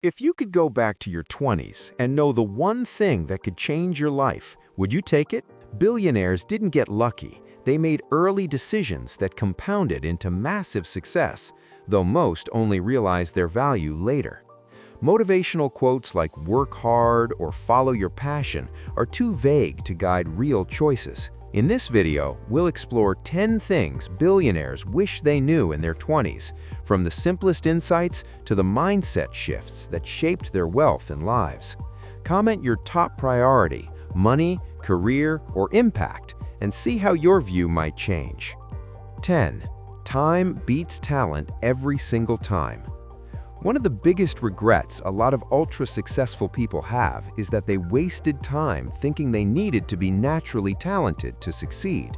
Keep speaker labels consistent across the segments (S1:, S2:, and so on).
S1: If you could go back to your 20s and know the one thing that could change your life, would you take it? Billionaires didn't get lucky. They made early decisions that compounded into massive success, though most only realized their value later. Motivational quotes like "work hard" or "follow your passion" are too vague to guide real choices. In this video, we'll explore 10 things billionaires wish they knew in their 20s, from the simplest insights to the mindset shifts that shaped their wealth and lives. Comment your top priority, money, career, or impact, and see how your view might change. 10. Time beats talent every single time. One of the biggest regrets a lot of ultra-successful people have is that they wasted time thinking they needed to be naturally talented to succeed.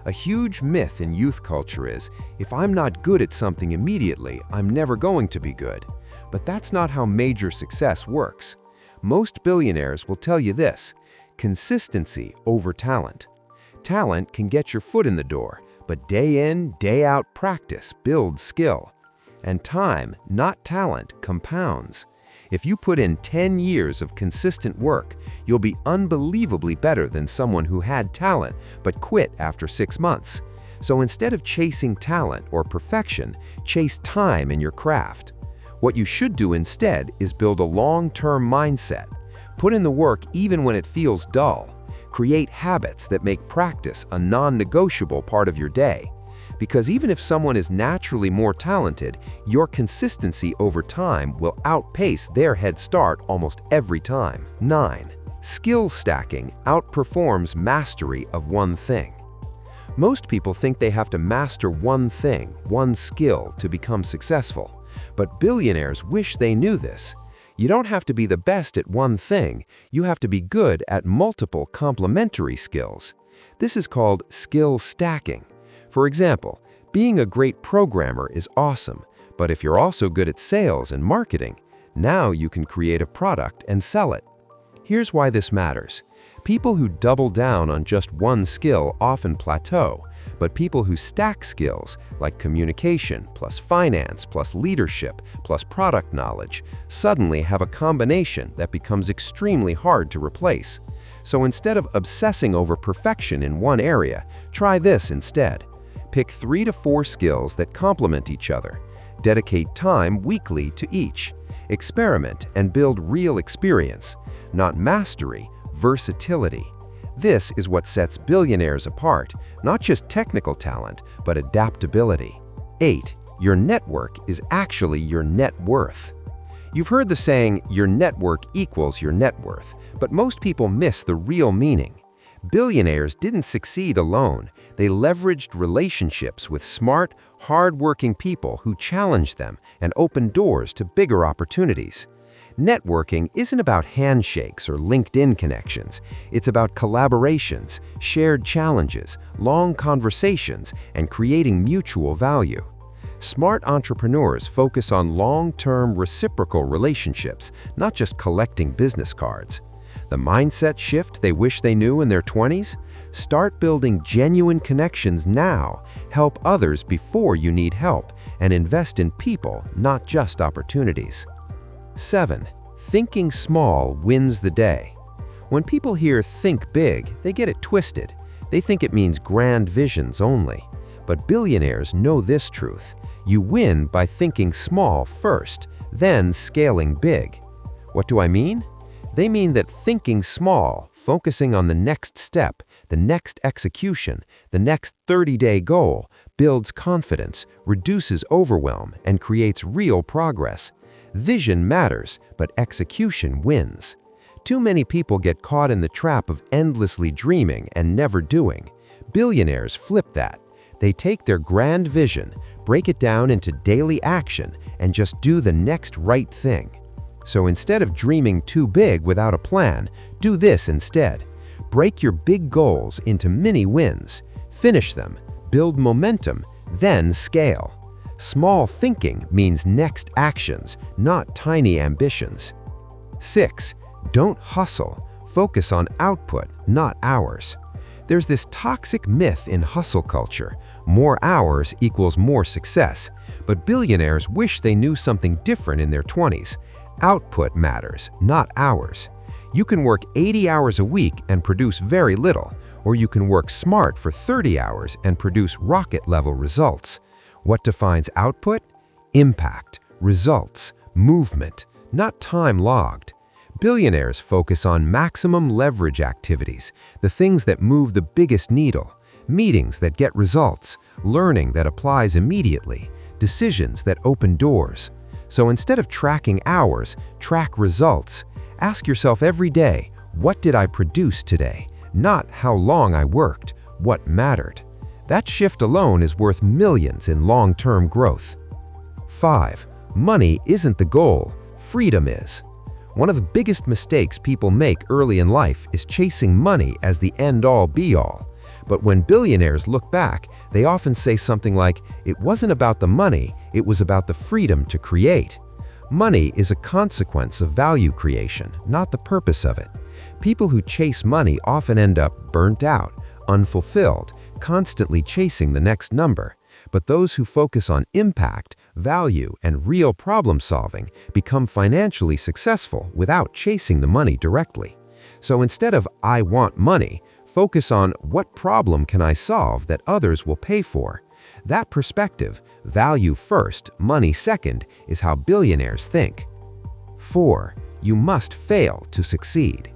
S1: A huge myth in youth culture is, if I'm not good at something immediately, I'm never going to be good. But that's not how major success works. Most billionaires will tell you this: consistency over talent. Talent can get your foot in the door, but day in, day out practice builds skill. And time, not talent, compounds. If you put in 10 years of consistent work, you'll be unbelievably better than someone who had talent but quit after 6 months. So instead of chasing talent or perfection, chase time in your craft. What you should do instead is build a long-term mindset. Put in the work even when it feels dull. Create habits that make practice a non-negotiable part of your day. Because even if someone is naturally more talented, your consistency over time will outpace their head start almost every time. 9. Skill stacking outperforms mastery of one thing. Most people think they have to master one thing, one skill, to become successful. But billionaires wish they knew this. You don't have to be the best at one thing, you have to be good at multiple complementary skills. This is called skill stacking. For example, being a great programmer is awesome, but if you're also good at sales and marketing, now you can create a product and sell it. Here's why this matters. People who double down on just one skill often plateau, but people who stack skills, like communication, plus finance, plus leadership, plus product knowledge, suddenly have a combination that becomes extremely hard to replace. So instead of obsessing over perfection in one area, try this instead. Pick 3 to 4 skills that complement each other. Dedicate time weekly to each. Experiment and build real experience, not mastery, versatility. This is what sets billionaires apart, not just technical talent, but adaptability. 8. Your network is actually your net worth. You've heard the saying, your network equals your net worth, but most people miss the real meaning. Billionaires didn't succeed alone. They leveraged relationships with smart, hard-working people who challenged them and opened doors to bigger opportunities. Networking isn't about handshakes or LinkedIn connections. It's about collaborations, shared challenges, long conversations, and creating mutual value. Smart entrepreneurs focus on long-term reciprocal relationships, not just collecting business cards. The mindset shift they wish they knew in their 20s? Start building genuine connections now, help others before you need help, and invest in people, not just opportunities. 7. Thinking small wins the day. When people hear "think big," they get it twisted. They think it means grand visions only. But billionaires know this truth. You win by thinking small first, then scaling big. What do I mean? They mean that thinking small, focusing on the next step, the next execution, the next 30-day goal, builds confidence, reduces overwhelm, and creates real progress. Vision matters, but execution wins. Too many people get caught in the trap of endlessly dreaming and never doing. Billionaires flip that. They take their grand vision, break it down into daily action, and just do the next right thing. So instead of dreaming too big without a plan, do this instead. Break your big goals into mini wins. Finish them, build momentum, then scale. Small thinking means next actions, not tiny ambitions. 6. Don't hustle. Focus on output, not hours. There's this toxic myth in hustle culture. More hours equals more success. But billionaires wish they knew something different in their 20s. Output matters, not hours. You can work 80 hours a week and produce very little, or you can work smart for 30 hours and produce rocket-level results. What defines output? Impact, results, movement, not time logged. Billionaires focus on maximum leverage activities, the things that move the biggest needle, meetings that get results, learning that applies immediately, decisions that open doors. So instead of tracking hours, track results. Ask yourself every day, what did I produce today? Not how long I worked, what mattered. That shift alone is worth millions in long-term growth. 5. Money isn't the goal, freedom is. One of the biggest mistakes people make early in life is chasing money as the end-all be-all. But when billionaires look back, they often say something like, it wasn't about the money, it was about the freedom to create. Money is a consequence of value creation, not the purpose of it. People who chase money often end up burnt out, unfulfilled, constantly chasing the next number. But those who focus on impact, value, and real problem solving become financially successful without chasing the money directly. So instead of "I want money," focus on what problem can I solve that others will pay for. That perspective, value first, money second, is how billionaires think. 4. You must fail to succeed.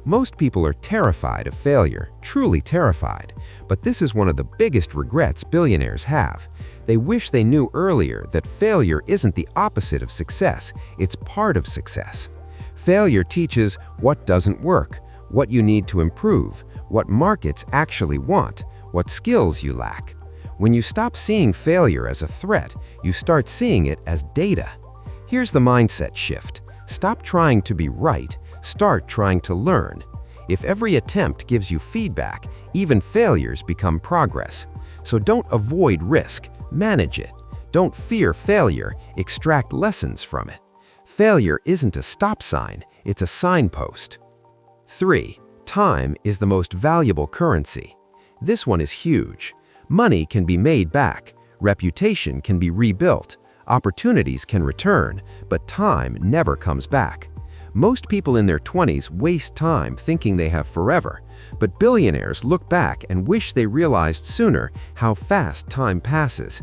S1: Most people are terrified of failure, truly terrified. But this is one of the biggest regrets billionaires have. They wish they knew earlier that failure isn't the opposite of success, it's part of success. Failure teaches what doesn't work, what you need to improve, what markets actually want, what skills you lack. When you stop seeing failure as a threat, you start seeing it as data. Here's the mindset shift. Stop trying to be right, start trying to learn. If every attempt gives you feedback, even failures become progress. So don't avoid risk, manage it. Don't fear failure, extract lessons from it. Failure isn't a stop sign, it's a signpost. 3. Time is the most valuable currency. This one is huge. Money can be made back, reputation can be rebuilt, opportunities can return, but time never comes back. Most people in their 20s waste time thinking they have forever, but billionaires look back and wish they realized sooner how fast time passes.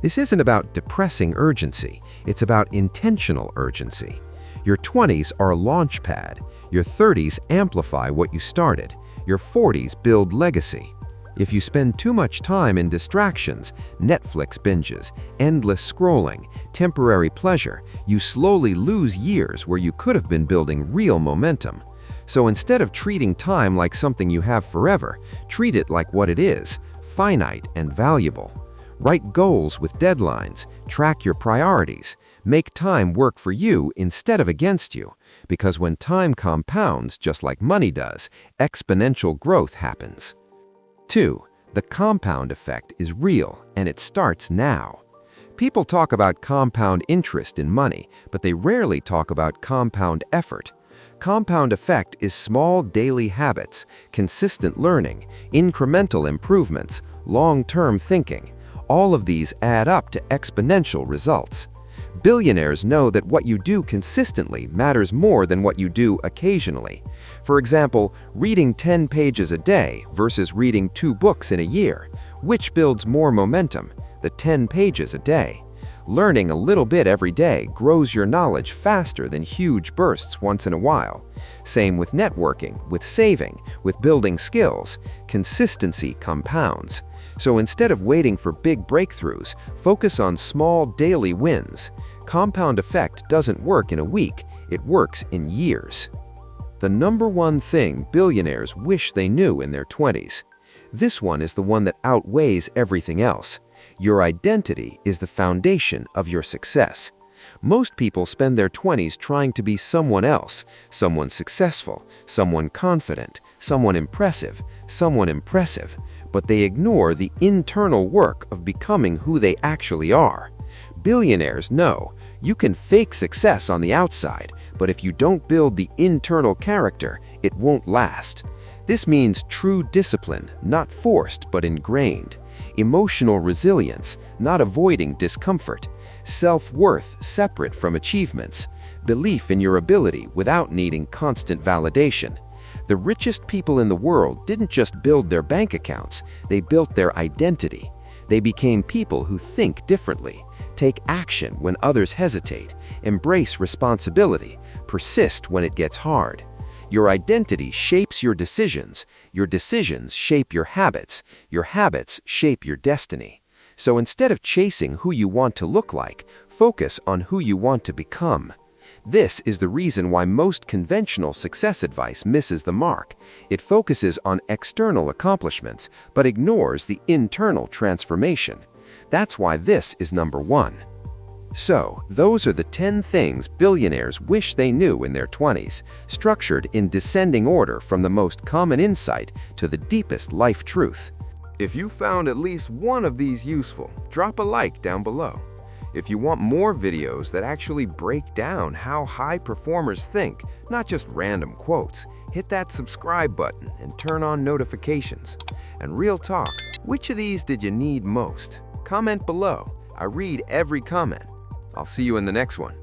S1: This isn't about depressing urgency, it's about intentional urgency. Your 20s are a launch pad, your 30s amplify what you started, your 40s build legacy. If you spend too much time in distractions, Netflix binges, endless scrolling, temporary pleasure, you slowly lose years where you could have been building real momentum. So instead of treating time like something you have forever, treat it like what it is, finite and valuable. Write goals with deadlines, track your priorities, make time work for you instead of against you, because when time compounds just like money does, exponential growth happens. 2. The compound effect is real, and it starts now. People talk about compound interest in money, but they rarely talk about compound effort. Compound effect is small daily habits, consistent learning, incremental improvements, long-term thinking. All of these add up to exponential results. Billionaires know that what you do consistently matters more than what you do occasionally. For example, reading 10 pages a day versus reading 2 books in a year. Which builds more momentum? The 10 pages a day. Learning a little bit every day grows your knowledge faster than huge bursts once in a while. Same with networking, with saving, with building skills. Consistency compounds. So instead of waiting for big breakthroughs, focus on small daily wins. Compound effect doesn't work in a week, it works in years. The number one thing billionaires wish they knew in their 20s. This one is the one that outweighs everything else. Your identity is the foundation of your success. Most people spend their 20s trying to be someone else, someone successful, someone confident, someone impressive, but they ignore the internal work of becoming who they actually are. Billionaires know you can fake success on the outside, but if you don't build the internal character, it won't last. This means true discipline, not forced but ingrained. Emotional resilience, not avoiding discomfort. Self-worth separate from achievements. belief in your ability without needing constant validation. The richest people in the world didn't just build their bank accounts, they built their identity. They became people who think differently, take action when others hesitate, embrace responsibility, persist when it gets hard. Your identity shapes your decisions shape your habits shape your destiny. So instead of chasing who you want to look like, focus on who you want to become. This is the reason why most conventional success advice misses the mark. It focuses on external accomplishments, but ignores the internal transformation. That's why this is number 1. So, those are the 10 things billionaires wish they knew in their 20s, structured in descending order from the most common insight to the deepest life truth. If you found at least one of these useful, drop a like down below. If you want more videos that actually break down how high performers think, not just random quotes, hit that subscribe button and turn on notifications. And real talk, which of these did you need most? Comment below. I read every comment. I'll see you in the next one.